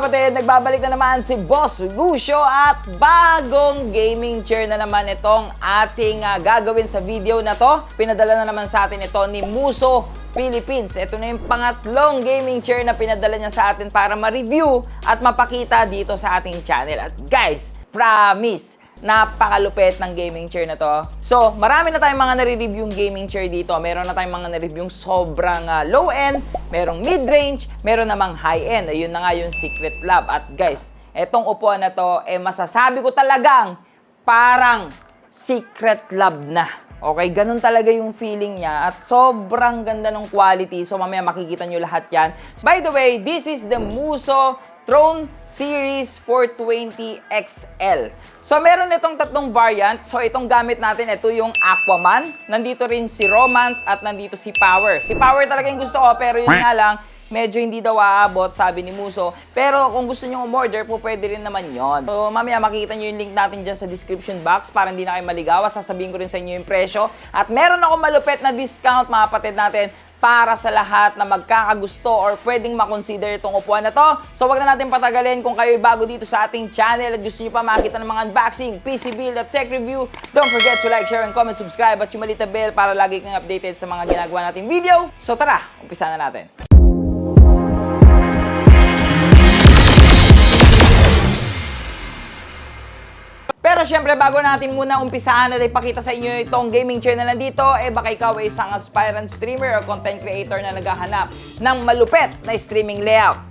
kapatid, nagbabalik na naman si Boss Lucio at bagong gaming chair na naman itong ating gagawin sa video na to. Pinadala na naman sa atin ito ni Muso Philippines. Ito na yung pangatlong gaming chair na pinadala niya sa atin para ma-review at mapakita dito sa ating channel. At guys, promise, napakalupit ng gaming chair na to. So, marami na tayong mga nare-review yung gaming chair dito. Meron na tayong mga nare-review yung sobrang low-end, merong mid-range, meron namang high-end. Ayun na nga yung Secret Lab. At guys, etong upuan na to, masasabi ko talagang parang Secret Lab na. Okay, ganun talaga yung feeling niya at sobrang ganda ng quality. So mamaya makikita nyo lahat yan. By the way, this is the Muso Throne Series 420 XL. So meron itong tatlong variant. So itong gamit natin, ito yung Aquaman. Nandito rin si Romance at nandito si Power. Si Power talaga yung gusto ko, pero yun nga lang, medyo hindi daw aabot, sabi ni Muso. Pero kung gusto nyo umorder po, pwede rin naman yon. So, mamaya makikita nyo yung link natin dyan sa description box para hindi na kayo maligaw at sasabihin ko rin sa inyo yung presyo. At meron ako malupit na discount, mga kapatid natin, para sa lahat na magkakagusto or pwedeng makonsider itong upuan na to. So, wag na natin patagalin. Kung kayo'y bago dito sa ating channel at gusto nyo pa makita ng mga unboxing, PC build at tech review, don't forget to like, share, and comment, subscribe at yung malita bell para lagi kang updated sa mga ginagawa nating video. So, tara, umpisa na natin. Pero syempre, bago natin muna umpisahan at ipakita sa inyo itong gaming chair na nandito, baka ikaw ay isang aspirant streamer o content creator na naghahanap ng malupet na streaming layout.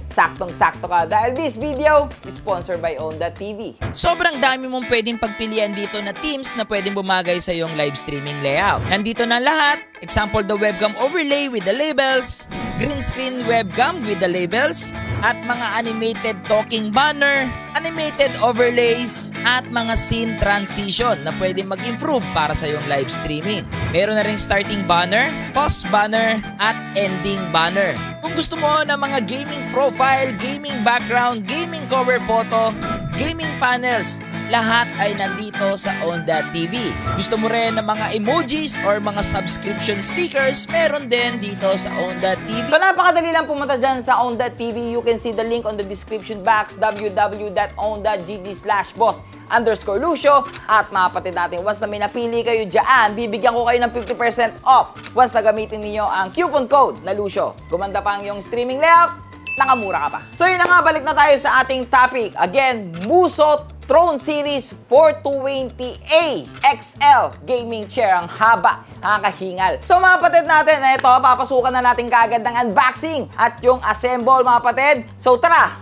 Saktong-sakto ka dahil this video is sponsored by Onda.tv. Sobrang dami mong pwedeng pagpilian dito na themes na pwedeng bumagay sa iyong live streaming layout. Nandito na lahat. Example, the webcam overlay with the labels, green screen webcam with the labels, at mga animated talking banner, animated overlays, at mga scene transition na pwedeng mag-improve para sa iyong live streaming. Meron na ring starting banner, pause banner, at ending banner. Kung gusto mo ng mga gaming profile, gaming background, gaming cover photo, gaming panels, lahat ay nandito sa Onda.tv. Gusto mo rin ng mga emojis or mga subscription stickers, meron din dito sa Onda.tv. So napakadali lang pumunta dyan sa Onda.tv. You can see the link on the description box, www.onda.gd/boss_Lucio. At mga kapatid natin, once na may napili kayo dyan, bibigyan ko kayo ng 50% off once na gamitin niyo ang coupon code na Lucio. Gumanda pa ang iyong streaming layout, nakamura ka pa. So yun na nga, balik na tayo sa ating topic. Again, Muso Throne Series 420A XL gaming chair. Ang haba, nakakahingal. So mga kapatid natin, ito, papasukan na natin kaagad ng unboxing at yung assemble, mga kapatid. So tara!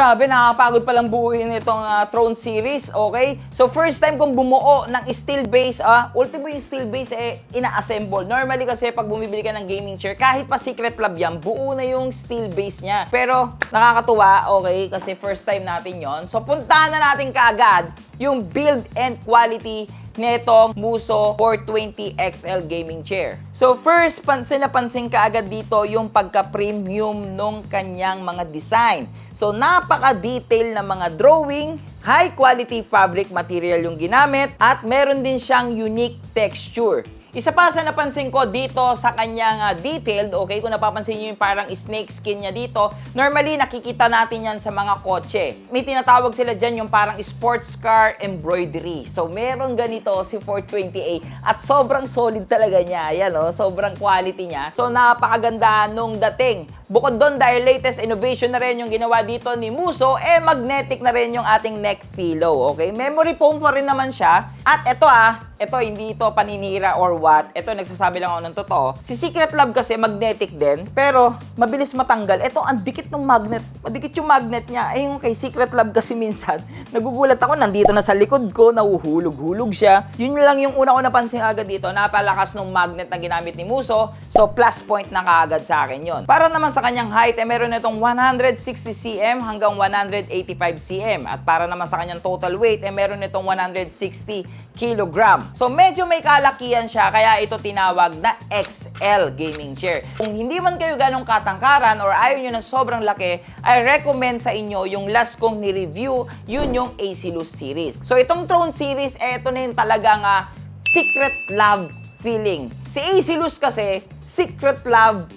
Grabe, nakakapagod palang buuin itong Throne series, okay? So, first time kong bumuo ng steel base, ultimo yung steel base ina-assemble. Normally kasi pag bumibili ka ng gaming chair, kahit pa Secret Lab yan, buo na yung steel base niya. Pero, nakakatuwa, okay? Kasi first time natin yon. So, puntahan na natin kaagad yung build and quality netong Muso 420 XL gaming chair. So first, pansin na pansin kaagad dito yung pagka-premium nung kanyang mga design. So napaka-detail na mga drawing, high quality fabric material yung ginamit, at meron din siyang unique texture. Isa pa sa napansin ko dito sa kanyang detailed, okay, kung napapansin nyo yung parang snake skin niya dito, normally nakikita natin yan sa mga kotse. May tinatawag sila dyan yung parang sports car embroidery. So meron ganito si 420A at sobrang solid talaga niya. Ayan, sobrang quality niya. So napakaganda nung dating. Bukod doon, dahil latest innovation na rin yung ginawa dito ni Muso, magnetic na rin yung ating neck pillow, okay? Memory foam pa rin naman siya. At ito hindi ito paninira or what. Ito, nagsasabi lang ako ng totoo. Si Secret Lab kasi magnetic din, pero mabilis matanggal. Ito, ang dikit ng magnet. Madikit yung magnet niya. Yung kay Secret Lab kasi minsan, nagugulat ako, nandito na sa likod ko, nahuhulog-hulog siya. Yun lang yung una ko napansin agad dito. Napalakas ng magnet na ginamit ni Muso. So, plus point na kaagad sa akin yun. Para naman sa kanyang height, meron itong 160 cm hanggang 185 cm. At para naman sa kanyang total weight, meron itong 160 kg. So medyo may kalakihan siya, kaya ito tinawag na XL gaming chair. Kung hindi man kayo ganong katangkaran or ayaw nyo ng sobrang laki, I recommend sa inyo yung last kong ni-review, yun yung Asilus series. So itong Throne series, ito na yung talagang Secret Lab feeling. Si Asilus kasi, Secret Lab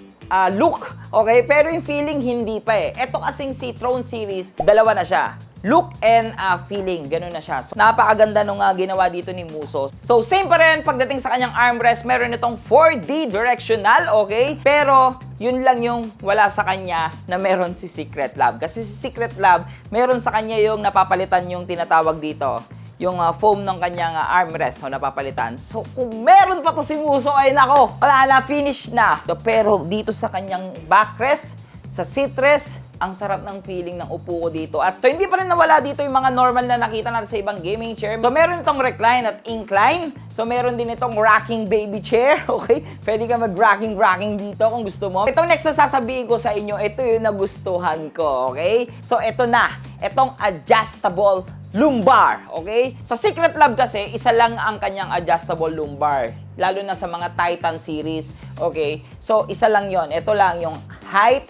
look, okay? Pero yung feeling hindi pa Ito kasing si Throne series, dalawa na siya. Look and feeling, ganun na siya. So, napakaganda nung ginawa dito ni Muso. So, same pa rin pagdating sa kanyang armrest, meron itong 4D directional, okay? Pero, yun lang yung wala sa kanya na meron si Secret Lab. Kasi si Secret Lab, meron sa kanya yung napapalitan yung tinatawag dito, yung foam ng kanyang armrest, so napapalitan. So, kung meron pa to si Muso, ay nako, wala na, finish na. Pero dito sa kanyang backrest, sa seatrest, ang sarap ng feeling ng upo ko dito. At so, hindi pa rin nawala dito yung mga normal na nakita natin sa ibang gaming chair. So, meron itong recline at incline. So, meron din itong rocking baby chair, okay? Pwede ka mag-rocking dito kung gusto mo. Itong next na sasabihin ko sa inyo, ito yung nagustuhan ko, okay? So, ito na. Itong adjustable lumbar, okay? Sa Secret Lab kasi, isa lang ang kanyang adjustable lumbar. Lalo na sa mga Titan series, okay? So, isa lang yon. Ito lang yung height,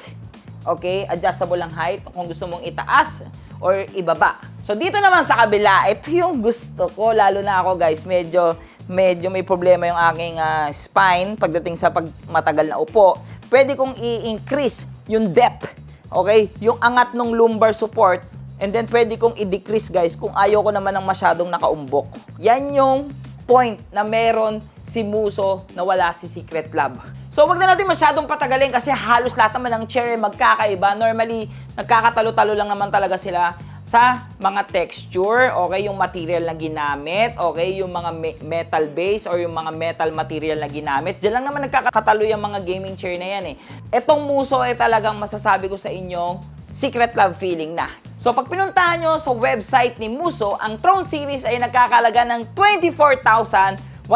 okay? Adjustable ang height kung gusto mong itaas or ibaba. So, dito naman sa kabila, ito yung gusto ko. Lalo na ako, guys, medyo may problema yung aking spine pagdating sa matagal na upo. Pwede kong i-increase yung depth, okay? Yung angat ng lumbar support. And then, pwede kong i-decrease, guys, kung ayaw ko naman ng masyadong nakaumbok. Yan yung point na meron si Muso na wala si Secret Lab. So, wag na natin masyadong patagalin kasi halos lahat naman ng chair magkakaiba. Normally, nagkakatalo-talo lang naman talaga sila sa mga texture, okay, yung material na ginamit, okay, yung mga metal base or yung mga metal material na ginamit. Diyan lang naman nagkakatalo yung mga gaming chair na yan Etong Muso talagang masasabi ko sa inyo, Secret Lab feeling na. So, pag pinuntahan nyo sa website ni Muso, ang Throne series ay nagkakalaga ng 24,152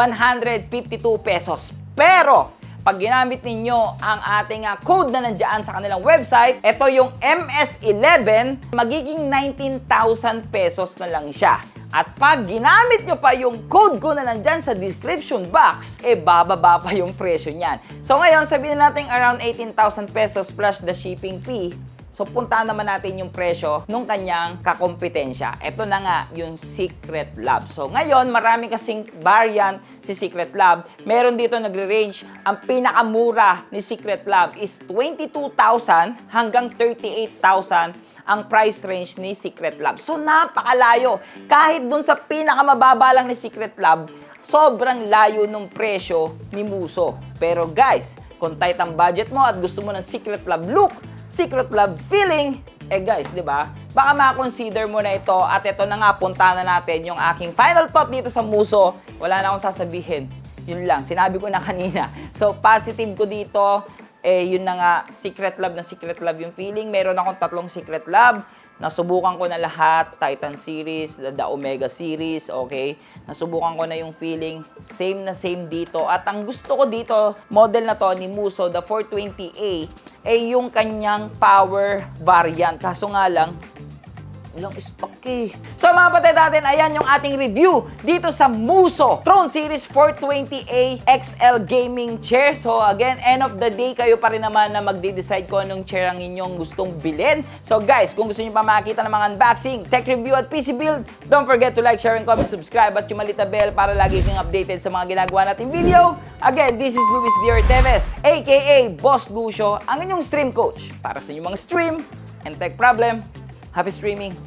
pesos. Pero, pag ginamit ninyo ang ating code na nandiyan sa kanilang website, ito yung MS11, magiging 19,000 pesos na lang siya. At pag ginamit nyo pa yung code ko na nandyan sa description box, bababa pa yung presyo niyan. So ngayon, sabihin natin around 18,000 pesos plus the shipping fee. So, puntahan naman natin yung presyo nung kanyang kakompetensya. Ito na nga, yung Secret Lab. So, ngayon, marami kasing variant si Secret Lab. Meron dito nagre-range. Ang pinakamura ni Secret Lab is 22,000 hanggang 38,000 ang price range ni Secret Lab. So, napakalayo. Kahit dun sa pinakamababa lang ni Secret Lab, sobrang layo ng presyo ni Muso. Pero guys, kung tight ang budget mo at gusto mo ng Secret Lab look, Secret Lab feeling, guys, di ba? Baka ma-consider mo na ito at ito na nga, punta na natin yung aking final thought dito sa Muso. Wala na akong sasabihin. Yun lang, sinabi ko na kanina. So, positive ko dito, yun na nga, Secret Lab na Secret Lab yung feeling. Meron akong 3 Secret Lab. Nasubukan ko na lahat, Titan series, the Omega series, okay? Nasubukan ko na yung feeling, same na same dito. At ang gusto ko dito, model na to ni Muso, the 420A, ay yung kanyang power variant. Kaso nga lang, walang stock eh. So mga patay natin, ayan yung ating review dito sa Muso Throne Series 420A XL Gaming Chair. So again, end of the day, kayo pa rin naman na magde-decide kung anong chair ang inyong gustong bilhin. So guys, kung gusto niyo pa makita ng mga unboxing, tech review at PC build, don't forget to like, share, and comment, subscribe at yung malita bell para lagi kang updated sa mga ginagawa nating video. Again, this is Luis D. Orteves, aka Boss Lucio, ang inyong stream coach para sa inyong mga stream and tech problem. Happy streaming!